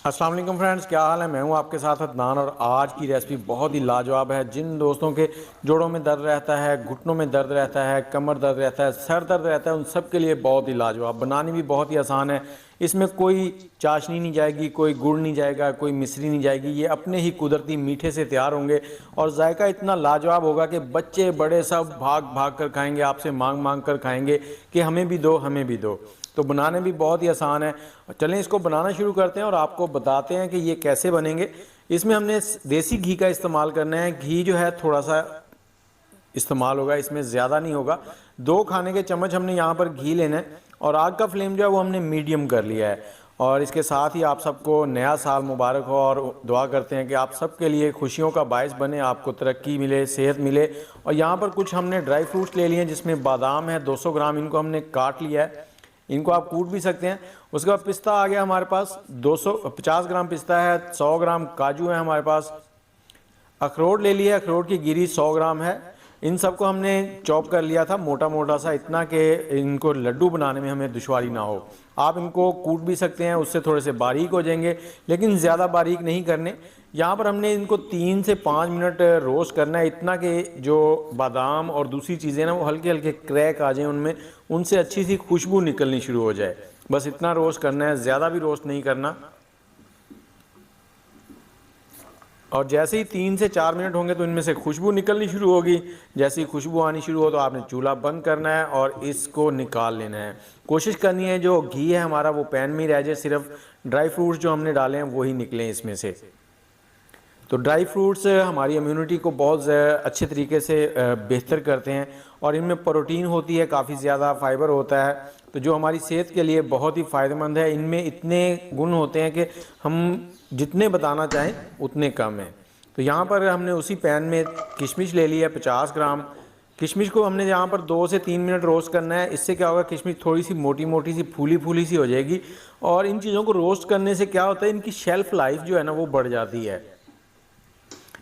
अस्सलाम वालेकुम फ्रेंड्स, क्या हाल है। मैं हूं आपके साथ अदनान और आज की रेसिपी बहुत ही लाजवाब है। जिन दोस्तों के जोड़ों में दर्द रहता है, घुटनों में दर्द रहता है, कमर दर्द रहता है, सर दर्द रहता है, उन सब के लिए बहुत ही लाजवाब। बनानी भी बहुत ही आसान है। इसमें कोई चाशनी नहीं जाएगी, कोई गुड़ नहीं जाएगा, कोई मिश्री नहीं जाएगी। ये अपने ही कुदरती मीठे से तैयार होंगे और जायका इतना लाजवाब होगा कि बच्चे बड़े सब भाग भाग कर खाएंगे, आपसे मांग मांग कर खाएंगे कि हमें भी दो, हमें भी दो। तो बनाने भी बहुत ही आसान है। चलें इसको बनाना शुरू करते हैं और आपको बताते हैं कि ये कैसे बनेंगे। इसमें हमने देसी घी का इस्तेमाल करना है। घी जो है थोड़ा सा इस्तेमाल होगा, इसमें ज़्यादा नहीं होगा। 2 खाने के चम्मच हमने यहाँ पर घी लेना है और आग का फ्लेम जो है वो हमने मीडियम कर लिया है। और इसके साथ ही आप सबको नया साल मुबारक हो और दुआ करते हैं कि आप सबके लिए खुशियों का बायस बने, आपको तरक्की मिले, सेहत मिले। और यहाँ पर कुछ हमने ड्राई फ्रूट्स ले लिए हैं, जिसमें बादाम है 200 ग्राम, इनको हमने काट लिया है। इनको आप कूट भी सकते हैं। उसके बाद पिस्ता आ गया हमारे पास, 250 ग्राम पिस्ता है, 100 ग्राम काजू है हमारे पास। अखरोट ले लिया, अखरोट की गिरी 100 ग्राम है। इन सबको हमने चॉप कर लिया था मोटा मोटा सा, इतना कि इनको लड्डू बनाने में हमें दुश्वारी ना हो। आप इनको कूट भी सकते हैं, उससे थोड़े से बारीक हो जाएंगे, लेकिन ज़्यादा बारीक नहीं करने। यहाँ पर हमने इनको 3 से 5 मिनट रोस्ट करना है, इतना कि जो बादाम और दूसरी चीज़ें ना वो हल्के हल्के क्रैक आ जाएं उनमें, उनसे अच्छी सी खुशबू निकलनी शुरू हो जाए। बस इतना रोस्ट करना है, ज़्यादा भी रोस्ट नहीं करना। और जैसे ही 3 से 4 मिनट होंगे तो इनमें से खुशबू निकलनी शुरू होगी। जैसे ही खुशबू आनी शुरू हो तो आपने चूल्हा बंद करना है और इसको निकाल लेना है। कोशिश करनी है जो घी है हमारा वो पैन में ही रह जाए, सिर्फ ड्राई फ्रूट्स जो हमने डाले हैं वही निकलें इसमें से। तो ड्राई फ्रूट्स हमारी इम्यूनिटी को बहुत अच्छे तरीके से बेहतर करते हैं और इनमें प्रोटीन होती है, काफ़ी ज़्यादा फाइबर होता है, तो जो हमारी सेहत के लिए बहुत ही फ़ायदेमंद है। इनमें इतने गुण होते हैं कि हम जितने बताना चाहें उतने कम हैं। तो यहाँ पर हमने उसी पैन में किशमिश ले ली है 50 ग्राम। किशमिश को हमने यहाँ पर 2 से 3 मिनट रोस्ट करना है। इससे क्या होगा, किशमिश थोड़ी सी मोटी मोटी सी फूली फूली सी हो जाएगी। और इन चीज़ों को रोस्ट करने से क्या होता है, इनकी शेल्फ़ लाइफ जो है ना वो बढ़ जाती है।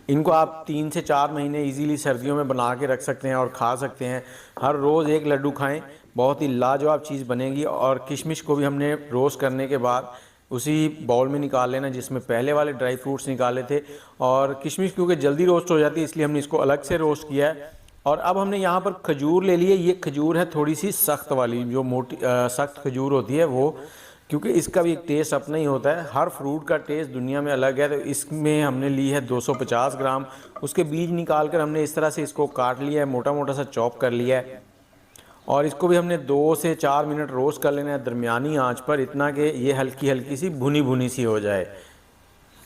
इनको आप 3 से 4 महीने इजीली सर्दियों में बना के रख सकते हैं और खा सकते हैं। हर रोज़ एक लड्डू खाएं, बहुत ही लाजवाब चीज़ बनेगी। और किशमिश को भी हमने रोस्ट करने के बाद उसी बाउल में निकाल लेना जिसमें पहले वाले ड्राई फ्रूट्स निकाले थे। और किशमिश क्योंकि जल्दी रोस्ट हो जाती है इसलिए हमने इसको अलग से रोस्ट किया है। और अब हमने यहाँ पर खजूर ले लिए। ये खजूर है थोड़ी सी सख्त वाली, जो मोटी सख्त खजूर होती है वो, क्योंकि इसका भी एक टेस्ट अपना ही होता है। हर फ्रूट का टेस्ट दुनिया में अलग है। तो इसमें हमने ली है 250 ग्राम। उसके बीज निकाल कर हमने इस तरह से इसको काट लिया है, मोटा मोटा सा चॉप कर लिया है। और इसको भी हमने 2 से 4 मिनट रोस्ट कर लेना है दरमियानी आंच पर, इतना कि ये हल्की हल्की सी भुनी भुनी सी हो जाए।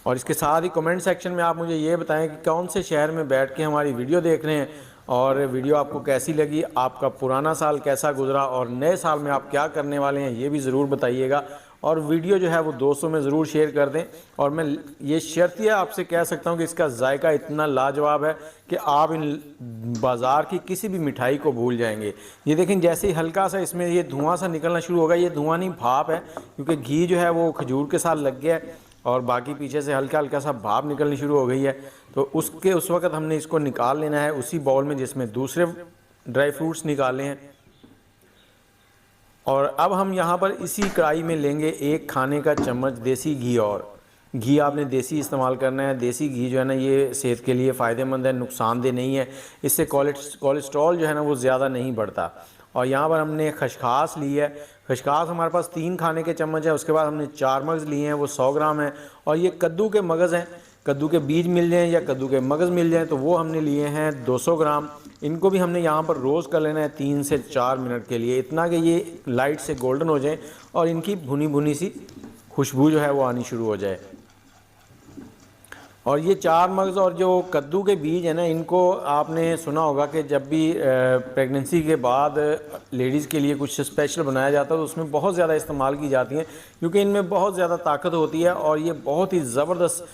और इसके साथ ही कमेंट सेक्शन में आप मुझे ये बताएं कि कौन से शहर में बैठ के हमारी वीडियो देख रहे हैं और वीडियो आपको कैसी लगी, आपका पुराना साल कैसा गुजरा और नए साल में आप क्या करने वाले हैं ये भी ज़रूर बताइएगा। और वीडियो जो है वो दोस्तों में ज़रूर शेयर कर दें। और मैं ये शर्तिया आपसे कह सकता हूँ कि इसका जायका इतना लाजवाब है कि आप इन बाज़ार की किसी भी मिठाई को भूल जाएंगे। ये देखें, जैसे ही हल्का सा इसमें ये धुआं सा निकलना शुरू होगा, ये धुआं नहीं भाप है, क्योंकि घी जो है वो खजूर के साथ लग गया है और बाकी पीछे से हल्का हल्का सा भाप निकलनी शुरू हो गई है। तो उस वक्त हमने इसको निकाल लेना है उसी बाउल में जिसमें दूसरे ड्राई फ्रूट्स निकाले हैं। और अब हम यहाँ पर इसी कढ़ाई में लेंगे 1 खाने का चम्मच देसी घी। और घी आपने देसी इस्तेमाल करना है। देसी घी जो है ना ये सेहत के लिए फ़ायदेमंद है, नुकसानदेह नहीं है। इससे कोलेस्ट्रॉल जो है ना वो ज़्यादा नहीं बढ़ता। और यहाँ पर हमने खसखास ली है। खसखास हमारे पास 3 खाने के चम्मच है। उसके बाद हमने 4 मगज़ लिए हैं, वो 100 ग्राम है। और ये कद्दू के मगज़ हैं, कद्दू के बीज मिल जाएँ या कद्दू के मगज़ मिल जाएँ तो वो हमने लिए हैं 200 ग्राम। इनको भी हमने यहाँ पर रोस्ट कर लेना है 3 से 4 मिनट के लिए, इतना कि ये लाइट से गोल्डन हो जाए और इनकी भुनी भुनी सी खुशबू जो है वो आनी शुरू हो जाए। और ये 4 मगज़ और जो कद्दू के बीज है ना, इनको आपने सुना होगा कि जब भी प्रेगनेंसी के बाद लेडीज़ के लिए कुछ स्पेशल बनाया जाता है तो उसमें बहुत ज़्यादा इस्तेमाल की जाती हैं, क्योंकि इनमें बहुत ज़्यादा ताकत होती है और ये बहुत ही ज़बरदस्त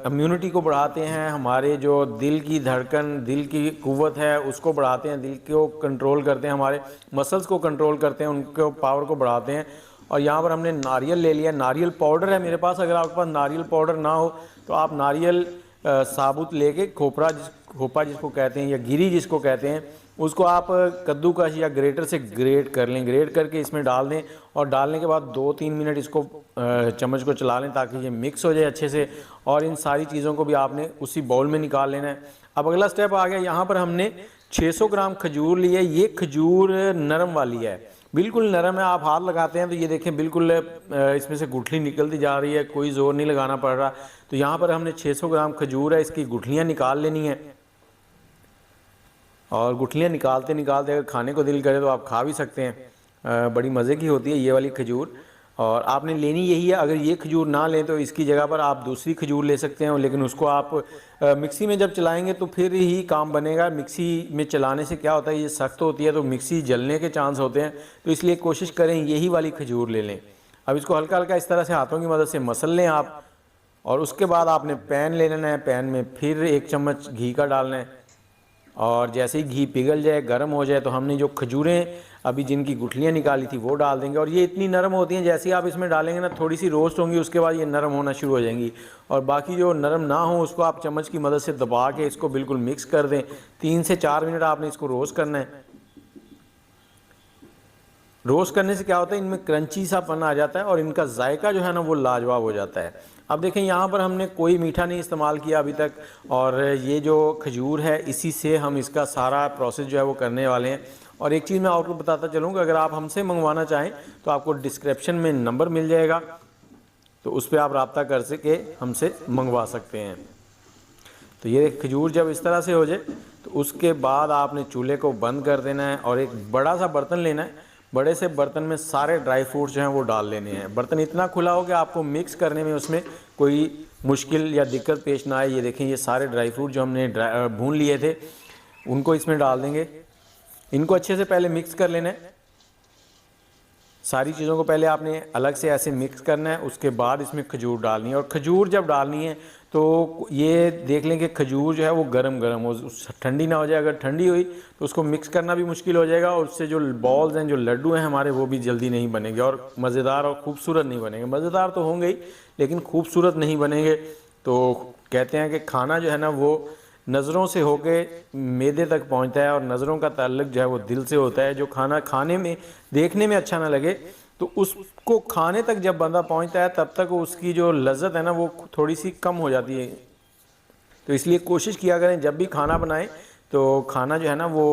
इम्यूनिटी को बढ़ाते हैं। हमारे जो दिल की धड़कन, दिल की कुव्वत है उसको बढ़ाते हैं, दिल को कंट्रोल करते हैं, हमारे मसल्स को कंट्रोल करते हैं, उनको पावर को बढ़ाते हैं। और यहाँ पर हमने नारियल ले लिया, नारियल पाउडर है मेरे पास। अगर आपके पास नारियल पाउडर ना हो तो आप नारियल साबुत लेके, खोपरा खोपा जिसको कहते हैं या गिरी जिसको कहते हैं, उसको आप कद्दूकस या ग्रेटर से ग्रेट कर लें। ग्रेट करके इसमें डाल दें और डालने के बाद 2-3 मिनट इसको चम्मच को चला लें ताकि ये मिक्स हो जाए अच्छे से। और इन सारी चीज़ों को भी आपने उसी बाउल में निकाल लेना है। अब अगला स्टेप आ गया, यहाँ पर हमने 600 ग्राम खजूर ली है। ये खजूर नरम वाली है, बिल्कुल नरम है। आप हाथ लगाते हैं तो ये देखें बिल्कुल इसमें से गुठली निकलती जा रही है, कोई ज़ोर नहीं लगाना पड़ रहा। तो यहाँ पर हमने 600 ग्राम खजूर है, इसकी गुठलियाँ निकाल लेनी है। और गुठलियाँ निकालते निकालते अगर खाने को दिल करे तो आप खा भी सकते हैं। बड़ी मज़े की होती है ये वाली खजूर। और आपने लेनी यही है। अगर ये खजूर ना लें तो इसकी जगह पर आप दूसरी खजूर ले सकते हैं, लेकिन उसको आप मिक्सी में जब चलाएंगे तो फिर ही काम बनेगा। मिक्सी में चलाने से क्या होता है, ये सख्त होती है तो मिक्सी जलने के चांस होते हैं। तो इसलिए कोशिश करें यही वाली खजूर ले लें। अब इसको हल्का हल्का इस तरह से हाथों की मदद से मसल लें आप। और उसके बाद आपने पैन ले लेना है, पैन में फिर 1 चम्मच घी का डालना है। और जैसे ही घी पिघल जाए, गर्म हो जाए, तो हमने जो खजूरें अभी जिनकी गुठलियाँ निकाली थी वो डाल देंगे। और ये इतनी नरम होती हैं, जैसे ही आप इसमें डालेंगे ना थोड़ी सी रोस्ट होंगी, उसके बाद ये नरम होना शुरू हो जाएंगी। और बाकी जो नरम ना हो उसको आप चम्मच की मदद से दबा के इसको बिल्कुल मिक्स कर दें। 3 से 4 मिनट आपने इसको रोस्ट करना है। रोस्ट करने से क्या होता है, इनमें क्रंची सा पन आ जाता है और इनका जायका जो है ना वो लाजवाब हो जाता है। अब देखें यहाँ पर हमने कोई मीठा नहीं इस्तेमाल किया अभी तक। और ये जो खजूर है इसी से हम इसका सारा प्रोसेस जो है वो करने वाले हैं। और एक चीज़ मैं आपको बताता चलूँ कि अगर आप हमसे मंगवाना चाहें तो आपको डिस्क्रिप्शन में नंबर मिल जाएगा, तो उस पर आप रब्ता कर सके हमसे मंगवा सकते हैं। तो ये खजूर जब इस तरह से हो जाए तो उसके बाद आपने चूल्हे को बंद कर देना है और एक बड़ा सा बर्तन लेना है। बड़े से बर्तन में सारे ड्राई फ्रूट्स जो हैं वो डाल लेने हैं। बर्तन इतना खुला हो कि आपको मिक्स करने में उसमें कोई मुश्किल या दिक्कत पेश ना आए। ये देखें ये सारे ड्राई फ्रूट जो हमने भून लिए थे उनको इसमें डाल देंगे। इनको अच्छे से पहले मिक्स कर लेना है। सारी चीज़ों को पहले आपने अलग से ऐसे मिक्स करना है, उसके बाद इसमें खजूर डालनी है। और खजूर जब डालनी है तो ये देख लें कि खजूर जो है वो गरम गरम हो, ठंडी ना हो जाए। अगर ठंडी हुई तो उसको मिक्स करना भी मुश्किल हो जाएगा और उससे जो बॉल्स हैं, जो लड्डू हैं हमारे, वो भी जल्दी नहीं बनेंगे और मज़ेदार और ख़ूबसूरत नहीं बनेंगे। मज़ेदार तो होंगे ही लेकिन खूबसूरत नहीं बनेंगे। तो कहते हैं कि खाना जो है ना वो नज़रों से होके मैदे तक पहुंचता है और नज़रों का ताल्लुक जो है वो दिल से होता है। जो खाना खाने में देखने में अच्छा ना लगे तो उसको खाने तक जब बंदा पहुंचता है तब तक उसकी जो लज्जत है ना वो थोड़ी सी कम हो जाती है। तो इसलिए कोशिश किया करें जब भी खाना बनाएं तो खाना जो है ना वो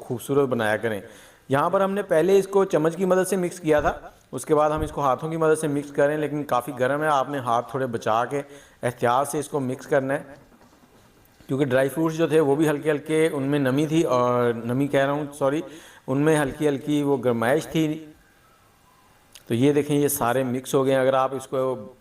खूबसूरत बनाया करें। यहाँ पर हमने पहले इसको चम्मच की मदद से मिक्स किया था, उसके बाद हम इसको हाथों की मदद से मिक्स करें, लेकिन काफ़ी गर्म है, आपने हाथ थोड़े बचा के एहतियात से इसको मिक्स करना है क्योंकि ड्राई फ्रूट्स जो थे वो भी हल्के हल्के उनमें नमी थी, और नमी कह रहा हूँ सॉरी, उनमें हल्की हल्की वो गर्माइश थी। तो ये देखें ये सारे मिक्स हो गए। अगर आप इसको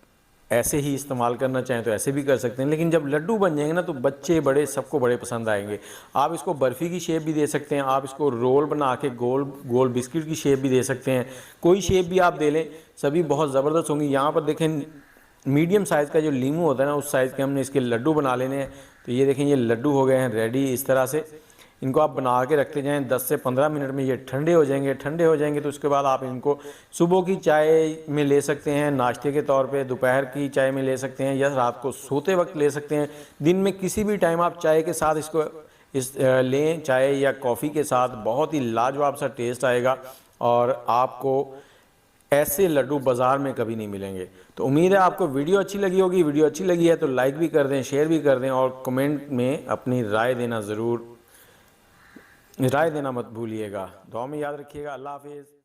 ऐसे ही इस्तेमाल करना चाहें तो ऐसे भी कर सकते हैं, लेकिन जब लड्डू बन जाएंगे ना तो बच्चे बड़े सबको बड़े पसंद आएंगे। आप इसको बर्फ़ी की शेप भी दे सकते हैं, आप इसको रोल बना के गोल गोल बिस्किट की शेप भी दे सकते हैं। कोई शेप भी आप दे लें, सभी बहुत ज़बरदस्त होंगी। यहाँ पर देखें मीडियम साइज़ का जो लीमू होता है ना उस साइज़ के हमने इसके लड्डू बना लेने हैं। तो ये देखें ये लड्डू हो गए हैं रेडी। इस तरह से इनको आप बना के रखते जाएं, 10 से 15 मिनट में ये ठंडे हो जाएंगे। ठंडे हो जाएंगे तो उसके बाद आप इनको सुबह की चाय में ले सकते हैं, नाश्ते के तौर पे, दोपहर की चाय में ले सकते हैं, या रात को सोते वक्त ले सकते हैं। दिन में किसी भी टाइम आप चाय के साथ इसको लें, चाय या कॉफ़ी के साथ, बहुत ही लाजवाब सा टेस्ट आएगा और आपको ऐसे लड्डू बाज़ार में कभी नहीं मिलेंगे। तो उम्मीद है आपको वीडियो अच्छी लगी होगी। वीडियो अच्छी लगी है तो लाइक भी कर दें, शेयर भी कर दें और कमेंट में अपनी राय देना मत भूलिएगा। दुआ में याद रखिएगा। अल्लाह हाफिज़।